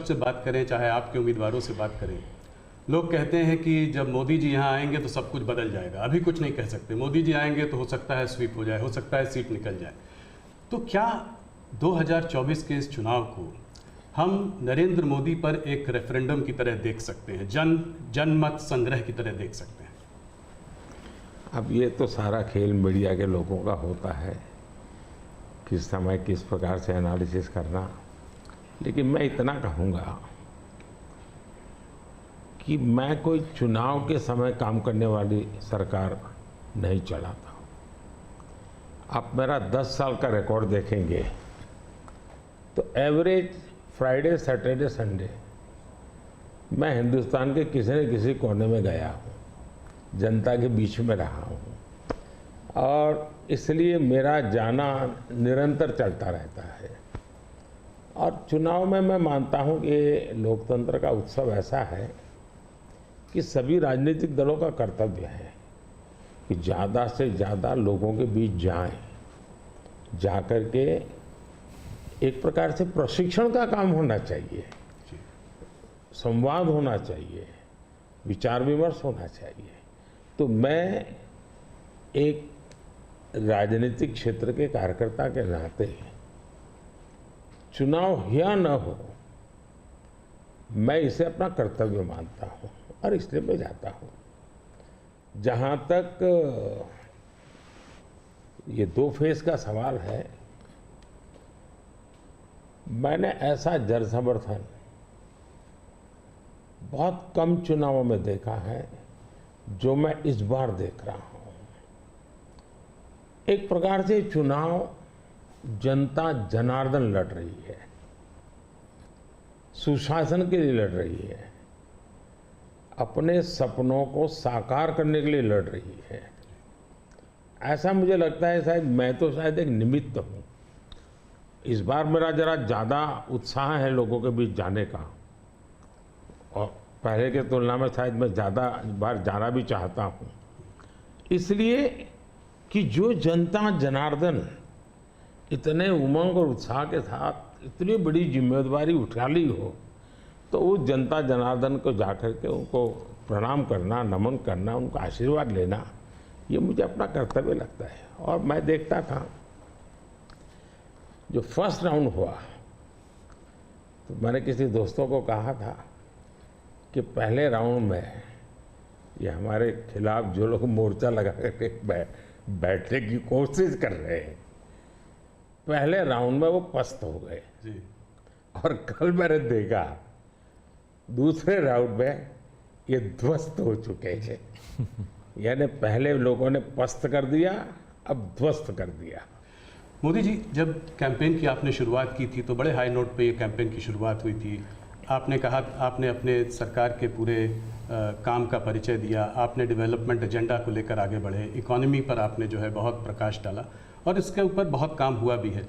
सबसे बात करें, चाहे आपके उम्मीदवारों से बात करें, लोग कहते हैं कि जब मोदी जी यहाँ आएंगे तो सब कुछ बदल जाएगा। अभी कुछ नहीं कह सकते, मोदी जी आएंगे तो हो सकता है स्वीप हो जाए, हो सकता है सीट निकल जाए। तो क्या 2024 के इस चुनाव को हम नरेंद्र मोदी पर एक रेफरेंडम की तरह देख सकते हैं, जनमत संग्रह की तरह देख सकते हैं? अब ये तो सारा खेल मीडिया के लोगों का होता है, किस समय किस प्रकार से एनालिसिस करना। लेकिन मैं इतना कहूँगा कि मैं कोई चुनाव के समय काम करने वाली सरकार नहीं चलाता हूँ। आप मेरा 10 साल का रिकॉर्ड देखेंगे तो एवरेज फ्राइडे, सैटरडे, संडे मैं हिंदुस्तान के किसी न किसी कोने में गया हूँ, जनता के बीच में रहा हूँ, और इसलिए मेरा जाना निरंतर चलता रहता है। और चुनाव में मैं मानता हूँ कि लोकतंत्र का उत्सव ऐसा है कि सभी राजनीतिक दलों का कर्तव्य है कि ज़्यादा से ज़्यादा लोगों के बीच जाएं, जाकर के एक प्रकार से प्रशिक्षण का काम होना चाहिए, संवाद होना चाहिए, विचार विमर्श होना चाहिए। तो मैं एक राजनीतिक क्षेत्र के कार्यकर्ता के नाते चुनाव या न हो, मैं इसे अपना कर्तव्य मानता हूँ और इसलिए मैं जाता हूँ। जहाँ तक ये 2 फेज का सवाल है, मैंने ऐसा जन समर्थन बहुत कम चुनावों में देखा है जो मैं इस बार देख रहा हूँ। एक प्रकार से चुनाव जनता जनार्दन लड़ रही है, सुशासन के लिए लड़ रही है, अपने सपनों को साकार करने के लिए लड़ रही है। ऐसा मुझे लगता है, शायद मैं तो शायद एक निमित्त हूँ। इस बार मेरा जरा ज़्यादा उत्साह है लोगों के बीच जाने का, और पहले के तुलना में शायद मैं ज़्यादा बार जाना भी चाहता हूँ, इसलिए कि जो जनता जनार्दन इतने उमंग और उत्साह के साथ इतनी बड़ी जिम्मेदारी उठा ली हो, तो उस जनता जनार्दन को जाकर के उनको प्रणाम करना, नमन करना, उनका आशीर्वाद लेना, ये मुझे अपना कर्तव्य लगता है। और मैं देखता था जो फर्स्ट राउंड हुआ, तो मैंने किसी दोस्तों को कहा था कि पहले राउंड में ये हमारे खिलाफ जो लोग मोर्चा लगा करके बैठने की कोशिश कर रहे हैं, पहले राउंड में वो पस्त हो गए जी। और कल मैंने देखा दूसरे राउंड में ये ध्वस्त हो चुके हैं। यानी पहले लोगों ने पस्त कर दिया, अब ध्वस्त कर दिया। मोदी जी, जब कैंपेन की आपने शुरुआत की थी तो बड़े हाई नोट पे ये कैंपेन की शुरुआत हुई थी। आपने कहा, आपने अपने सरकार के पूरे काम का परिचय दिया, आपने डेवलपमेंट एजेंडा को लेकर आगे बढ़े, इकोनॉमी पर आपने जो है बहुत प्रकाश डाला, और इसके ऊपर बहुत काम हुआ भी है।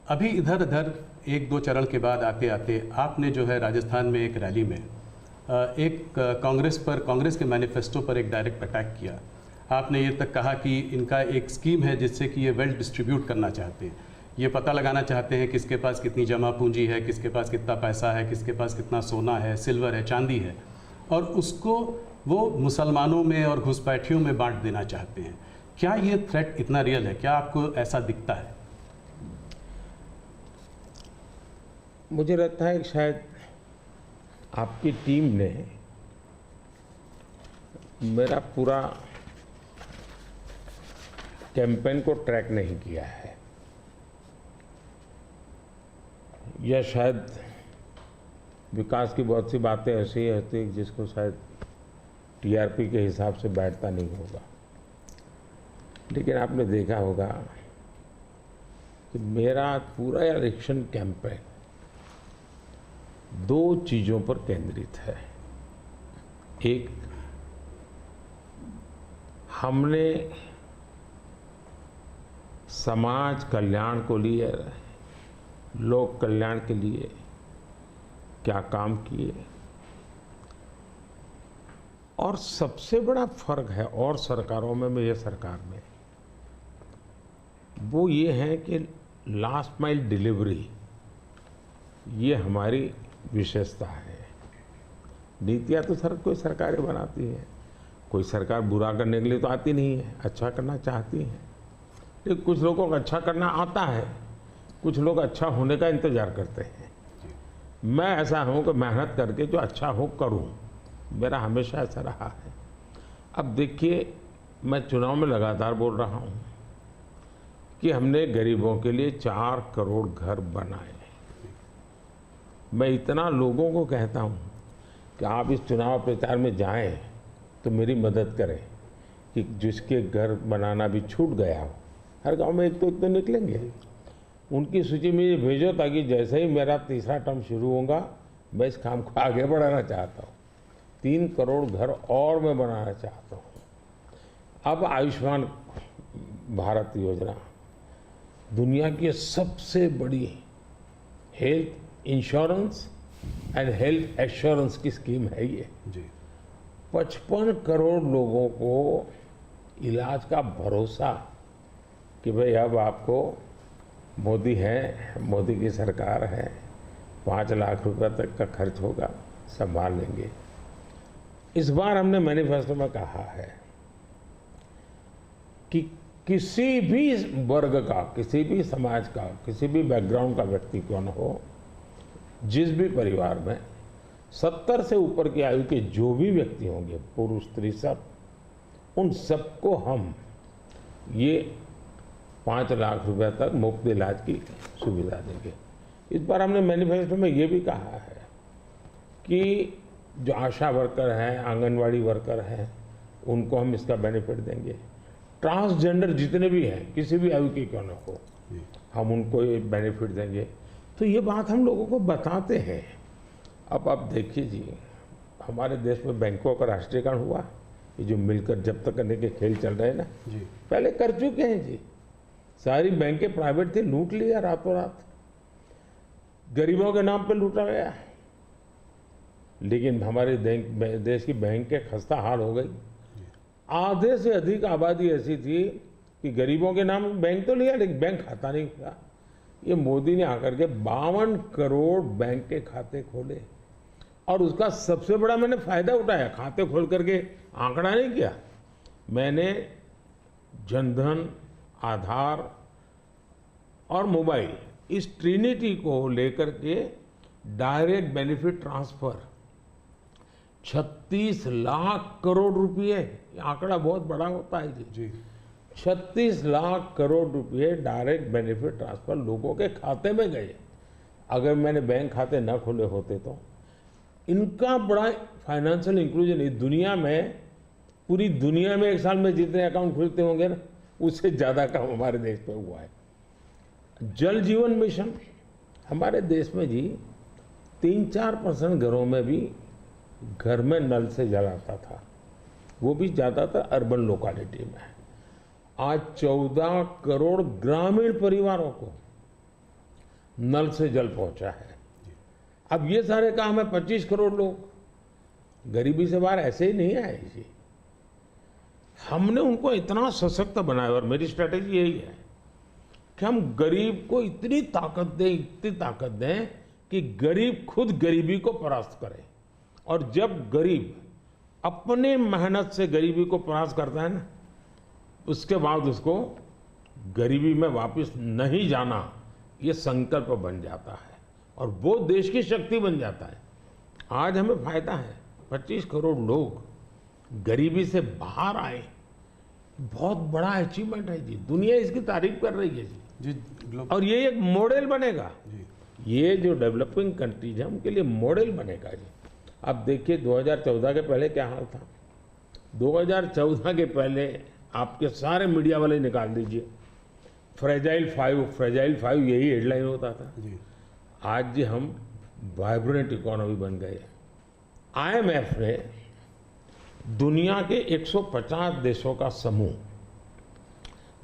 अभी इधर उधर 1-2 चरण के बाद आते आते आपने जो है राजस्थान में एक रैली में एक कांग्रेस के मैनिफेस्टो पर एक डायरेक्ट अटैक किया। आपने ये तक कहा कि इनका एक स्कीम है जिससे कि ये वेल्थ डिस्ट्रीब्यूट करना चाहते हैं, ये पता लगाना चाहते हैं किसके पास कितनी जमा पूंजी है, किसके पास कितना पैसा है, किसके पास कितना सोना है, सिल्वर है, चांदी है, और उसको वो मुसलमानों में और घुसपैठियों में बांट देना चाहते हैं। क्या ये थ्रेट इतना रियल है? क्या आपको ऐसा दिखता है? मुझे लगता है कि शायद आपकी टीम ने मेरा पूरा कैंपेन को ट्रैक नहीं किया है, या शायद विकास की बहुत सी बातें ऐसी होती हैं जिसको शायद टीआरपी के हिसाब से बैठता नहीं होगा। लेकिन आपने देखा होगा कि मेरा पूरा इलेक्शन कैंपेन 2 चीज़ों पर केंद्रित है। एक, हमने समाज कल्याण को लिए, लोक कल्याण के लिए क्या काम किए, और सबसे बड़ा फर्क है और सरकारों में, मेरी सरकार में, वो ये है कि लास्ट माइल डिलीवरी ये हमारी विशेषता है। नीतियाँ तो कोई सरकारें बनाती है, कोई सरकार बुरा करने के लिए तो आती नहीं है, अच्छा करना चाहती है। लेकिन कुछ लोगों को अच्छा करना आता है, कुछ लोग अच्छा होने का इंतजार करते हैं। मैं ऐसा हूँ कि मेहनत करके जो अच्छा हो करूँ, मेरा हमेशा ऐसा रहा है। अब देखिए, मैं चुनाव में लगातार बोल रहा हूँ कि हमने गरीबों के लिए 4 करोड़ घर बनाए। मैं इतना लोगों को कहता हूँ कि आप इस चुनाव प्रचार में जाएं तो मेरी मदद करें कि जिसके घर बनाना भी छूट गया हो, हर गांव में एक तो निकलेंगे, उनकी सूची में भेजो, ताकि जैसे ही मेरा तीसरा टर्म शुरू होगा मैं इस काम को आगे बढ़ाना चाहता हूँ। 3 करोड़ घर और मैं बनाना चाहता हूँ। अब आयुष्मान भारत योजना दुनिया की सबसे बड़ी health insurance and health assurance की स्कीम है ये। जी 55 करोड़ लोगों को इलाज का भरोसा कि भाई अब आपको मोदी है, मोदी की सरकार है, 5 लाख रुपए तक का खर्च होगा, संभाल लेंगे। इस बार हमने मैनिफेस्टो में कहा है कि किसी भी वर्ग का, किसी भी समाज का, किसी भी बैकग्राउंड का व्यक्ति क्यों न हो, जिस भी परिवार में 70 से ऊपर की आयु के जो भी व्यक्ति होंगे, पुरुष स्त्री सब, उन सबको हम ये 5 लाख रुपए तक मुफ्त इलाज की सुविधा देंगे। इस बार हमने मैनिफेस्टो में ये भी कहा है कि जो आशा वर्कर हैं, आंगनवाड़ी वर्कर हैं, उनको हम इसका बेनिफिट देंगे। ट्रांसजेंडर जितने भी हैं, किसी भी आयु के क्यों न हो, हम उनको ये बेनिफिट देंगे। तो ये बात हम लोगों को बताते हैं। अब आप देखिए जी, हमारे देश में बैंकों का राष्ट्रीयकरण हुआ, ये जो मिलकर जब्त करने के खेल चल रहे हैं ना, जी पहले कर चुके हैं जी। सारी बैंकें प्राइवेट थी, लूट लिया रातों रात, गरीबों के नाम पे लूटा गया। लेकिन हमारे देश की बैंक खस्ता हाल हो गई। आधे से अधिक आबादी ऐसी थी कि गरीबों के नाम बैंक तो लिया, लेकिन बैंक खाता नहीं था। ये मोदी ने आकर के 52 करोड़ बैंक के खाते खोले, और उसका सबसे बड़ा मैंने फायदा उठाया। खाते खोल करके आंकड़ा नहीं किया मैंने, जनधन, आधार और मोबाइल, इस ट्रिनिटी को लेकर के direct benefit transfer 36 lakh crore रुपए, आंकड़ा बहुत बड़ा होता है जी। 36 लाख करोड़ रुपए डायरेक्ट बेनिफिट ट्रांसफर लोगों के खाते में गए। अगर मैंने बैंक खाते न खोले होते तो इनका बड़ा फाइनेंशियल इंक्लूजन इस दुनिया में, पूरी दुनिया में एक साल में जितने अकाउंट खुलते होंगे ना, उससे ज़्यादा काम हमारे देश में हुआ है। जल जीवन मिशन हमारे देश में जी 3-4% घरों में भी घर में नल से जल आता था, वो भी ज़्यादातर अर्बन लोकेलिटी में। आज 14 करोड़ ग्रामीण परिवारों को नल से जल पहुंचा है। अब ये सारे काम है, 25 करोड़ लोग गरीबी से बाहर ऐसे ही नहीं आए जी। हमने उनको इतना सशक्त बनाया, और मेरी स्ट्रेटेजी यही है कि हम गरीब को इतनी ताकत दें कि गरीब खुद गरीबी को परास्त करे। और जब गरीब अपने मेहनत से गरीबी को परास्त करता है ना, उसके बाद उसको गरीबी में वापस नहीं जाना, ये संकल्प बन जाता है, और वो देश की शक्ति बन जाता है। आज हमें फायदा है, 25 करोड़ लोग गरीबी से बाहर आए, बहुत बड़ा अचीवमेंट है जी। दुनिया इसकी तारीफ कर रही है जी। और ये एक मॉडल बनेगा जी। ये जो डेवलपिंग कंट्रीज है उनके लिए मॉडल बनेगा जी। अब देखिए 2014 के पहले क्या हाल था। 2014 के पहले आपके सारे मीडिया वाले निकाल दीजिए, फ्रेजाइल 5 यही हेडलाइन होता था जी। आज जी हम वाइब्रेंट इकोनॉमी बन गए। IMF ने दुनिया के 150 देशों का समूह,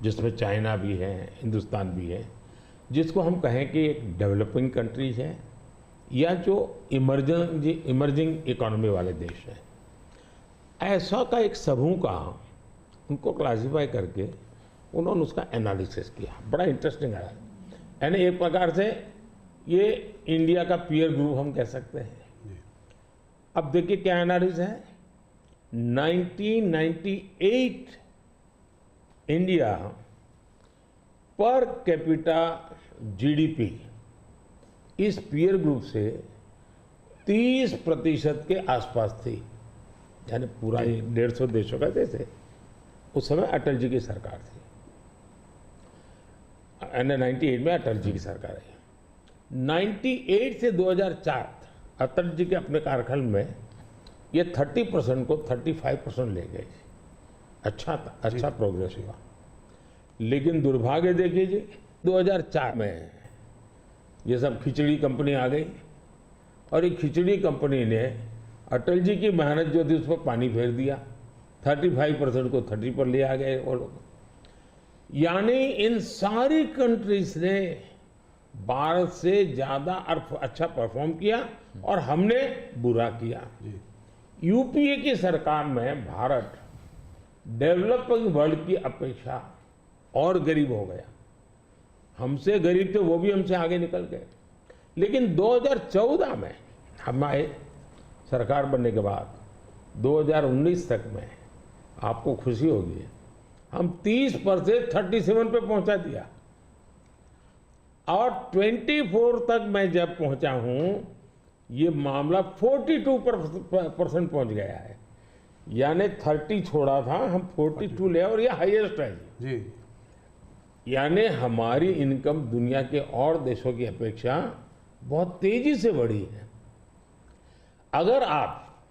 जिसमें चाइना भी है, हिंदुस्तान भी है, जिसको हम कहें कि एक डेवलपिंग कंट्रीज है या जो इमर्जिंग इकोनॉमी वाले देश हैं, ऐसा का एक समूह का उनको क्लासिफाई करके उन्होंने उसका एनालिसिस किया। बड़ा इंटरेस्टिंग है। यानी एक प्रकार से ये इंडिया का पीयर ग्रुप हम कह सकते हैं। अब देखिए क्या एनालिसिस है। 1998 इंडिया पर कैपिटा जीडीपी इस पीयर ग्रुप से 30% के आसपास थी, यानी पूरा ये 150 देशों का देश है। उस समय अटल जी की सरकार थी, 98 में अटल जी की सरकार है। 98 से 2004 अटल जी के अपने कार्यकाल में ये 30% को 35% ले गए। अच्छा था, अच्छा प्रोग्रेस हुआ। लेकिन दुर्भाग्य देखिए जी, 2004 में ये सब खिचड़ी कंपनी आ गई और ये खिचड़ी कंपनी ने अटल जी की मेहनत जो थी उस पर पानी फेर दिया। 35% को 30 पर ले आ गए वो लोग। यानी इन सारी कंट्रीज ने भारत से ज्यादा अच्छा परफॉर्म किया और हमने बुरा किया। यूपीए की सरकार में भारत डेवलपिंग वर्ल्ड की अपेक्षा और गरीब हो गया। हमसे गरीब थे वो भी हमसे आगे निकल गए। लेकिन 2014 में हमारे सरकार बनने के बाद 2019 तक में आपको खुशी होगी, हम 30 पर से 37 पे पहुंचा दिया और 24 तक मैं जब पहुंचा हूं ये मामला 42% पहुंच गया है। यानी 30 छोड़ा था, हम 42 ले और ये हाईएस्ट है जी। यानी हमारी इनकम दुनिया के और देशों की अपेक्षा बहुत तेजी से बढ़ी है। अगर आप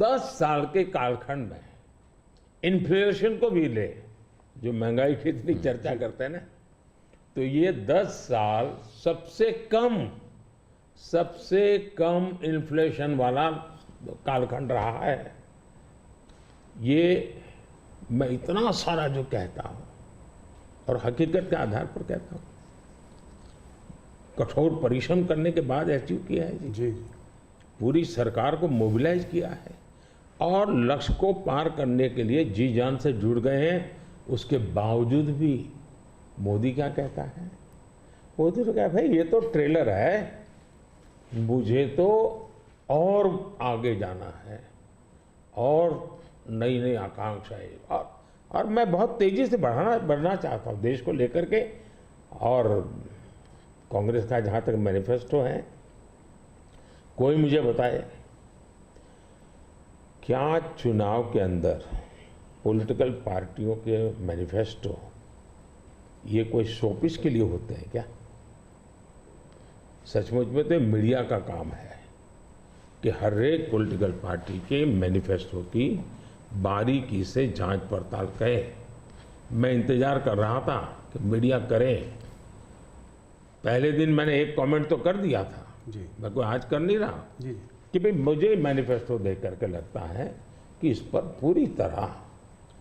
10 साल के कालखंड में इन्फ्लेशन को भी ले, जो महंगाई की इतनी चर्चा करते हैं ना, तो ये 10 साल सबसे कम इन्फ्लेशन वाला कालखंड रहा है। ये मैं इतना सारा जो कहता हूं और हकीकत के आधार पर कहता हूं, कठोर परिश्रम करने के बाद अचीव किया है जी। पूरी सरकार को मोबिलाइज किया है और लक्ष्य को पार करने के लिए जी जान से जुड़ गए हैं। उसके बावजूद भी मोदी क्या कहता है? मोदी तो कहता है भाई ये तो ट्रेलर है, मुझे तो और आगे जाना है और नई नई आकांक्षाएं और मैं बहुत तेजी से बढ़ना चाहता हूं देश को लेकर के। और कांग्रेस का जहां तक मैनिफेस्टो है, कोई मुझे बताए क्या चुनाव के अंदर पॉलिटिकल पार्टियों के मैनिफेस्टो ये कोई शोपीस के लिए होते हैं क्या? सचमुच में तो मीडिया का काम है कि हर एक पॉलिटिकल पार्टी के मैनिफेस्टो की बारीकी से जांच पड़ताल करे। मैं इंतजार कर रहा था कि मीडिया करे। पहले दिन मैंने एक कमेंट तो कर दिया था जी। मैं कोई आज कर नहीं रहा जी। कि भाई मुझे मैनिफेस्टो देख करके लगता है कि इस पर पूरी तरह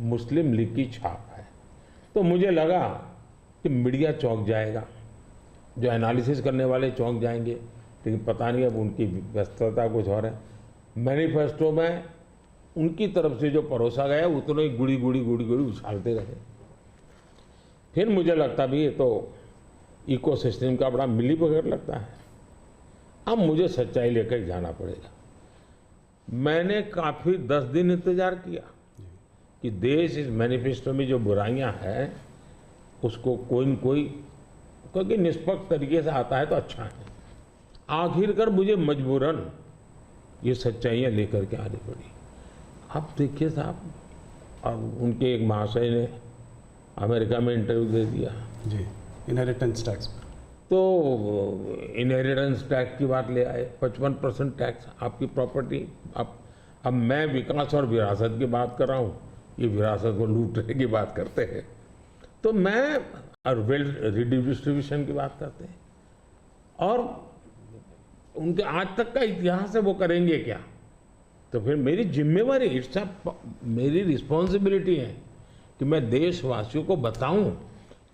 मुस्लिम लीग की छाप है। तो मुझे लगा कि मीडिया चौंक जाएगा, जो एनालिसिस करने वाले चौंक जाएंगे, लेकिन पता नहीं अब उनकी व्यस्तता कुछ और है। मैनिफेस्टो में उनकी तरफ से जो परोसा गया उतना ही गुड़ी उछालते रहे। फिर मुझे लगता भी ये तो इकोसिस्टम का बड़ा मिलीबग लगता है। अब मुझे सच्चाई लेकर जाना पड़ेगा। मैंने काफी 10 दिन इंतजार किया कि देश इस मैनिफेस्टो में जो बुराइयां हैं उसको कोई न कोई, क्योंकि निष्पक्ष तरीके से आता है तो अच्छा है। आखिरकार मुझे मजबूरन ये सच्चाइयां लेकर के आनी पड़ी। अब देखिए साहब, अब उनके एक महाशय ने अमेरिका में इंटरव्यू दे दिया जी, इनहेरिटेंस टैक्स। तो इनहेरिटेंस टैक्स की बात ले आए, 55% टैक्स आपकी प्रॉपर्टी। अब मैं विकास और विरासत की बात कर रहा हूँ, ये विरासत को लूटने की बात करते हैं। तो मैं और वेल्थ रिडिस्ट्रीब्यूशन की बात करते हैं और उनके आज तक का इतिहास है, वो करेंगे क्या? तो फिर मेरी जिम्मेवारी, मेरी रिस्पॉन्सिबिलिटी है कि मैं देशवासियों को बताऊं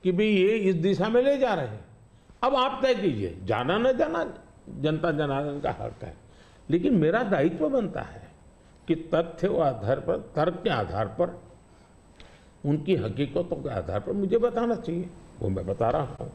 कि भाई ये इस दिशा में ले जा रहे हैं। अब आप तय कीजिए, जाना न जाना जनता जनार्दन का हक है, लेकिन मेरा दायित्व बनता है कि तथ्य के आधार पर, तर्क के आधार पर, उनकी हकीकतों के आधार पर मुझे बताना चाहिए। वो मैं बता रहा हूँ।